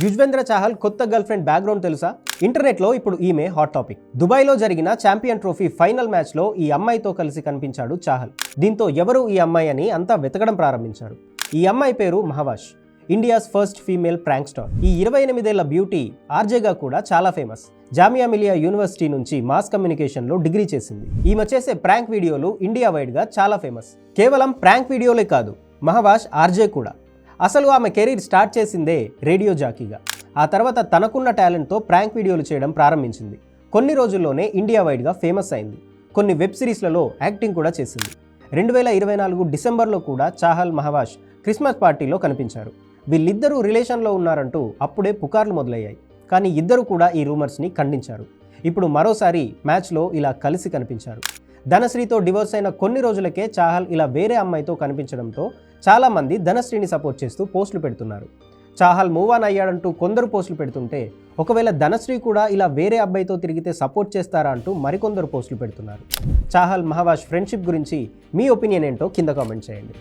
యుజ్వేంద్ర చాహల్ కొత్త girl friend background తెలుసా? ఇంటర్నెట్లో ఇప్పుడు ఈమె హాట్ టాపిక్. దుబాయ్లో జరిగిన ఛాంపియన్ ట్రోఫీ ఫైనల్ మ్యాచ్లో ఈ అమ్మాయితో కలిసి కనిపించాడు చాహల్. దీంతో ఎవరు ఈ అమ్మాయి అని అంతా వెతకడం ప్రారంభించారు. ఈ అమ్మాయి పేరు Mahvash, India's first female prank star. ఈ 28 ఏళ్ల బ్యూటీ ఆర్జేగా కూడా చాలా ఫేమస్. జామియా మిలియా యూనివర్సిటీ నుంచి మాస్ కమ్యూనికేషన్లో డిగ్రీ చేసింది. ఈమె చేసే ప్రాంక్ వీడియోలు ఇండియా వైడ్గా చాలా ఫేమస్. కేవలం ప్రాంక్ వీడియోలే కాదు, మహవాష్ ఆర్జే కూడా. అసలు ఆమె కెరీర్ స్టార్ట్ చేసిందే రేడియో జాకీగా. ఆ తర్వాత తనకున్న టాలెంట్తో ప్రాంక్ వీడియోలు చేయడం ప్రారంభించింది. కొన్ని రోజుల్లోనే ఇండియా వైడ్గా ఫేమస్ అయింది. కొన్ని వెబ్ సిరీస్లలో యాక్టింగ్ కూడా చేసింది. 2024 డిసెంబర్లో కూడా చాహల్, మహవాష్ క్రిస్మస్ పార్టీలో కనిపించారు. వీళ్ళిద్దరూ రిలేషన్లో ఉన్నారంటూ అప్పుడే పుకార్లు మొదలయ్యాయి. కానీ ఇద్దరు కూడా ఈ రూమర్స్ని ఖండించారు. ఇప్పుడు మరోసారి మ్యాచ్లో ఇలా కలిసి కనిపించారు. ధనశ్రీతో డివోర్స్ అయిన కొన్ని రోజులకే చాహల్ ఇలా వేరే అమ్మాయితో కనిపించడంతో చాలామంది ధనశ్రీని సపోర్ట్ చేస్తూ పోస్టులు పెడుతున్నారు. చాహల్ మూవ్ ఆన్ అయ్యాడంటూ కొందరు పోస్టులు పెడుతుంటే, ఒకవేళ ధనశ్రీ కూడా ఇలా వేరే అబ్బాయితో తిరిగితే సపోర్ట్ చేస్తారా అంటూ మరికొందరు పోస్టులు పెడుతున్నారు. చాహల్, మహవాష్ ఫ్రెండ్షిప్ గురించి మీ ఒపీనియన్ ఏంటో కింద కామెంట్ చేయండి.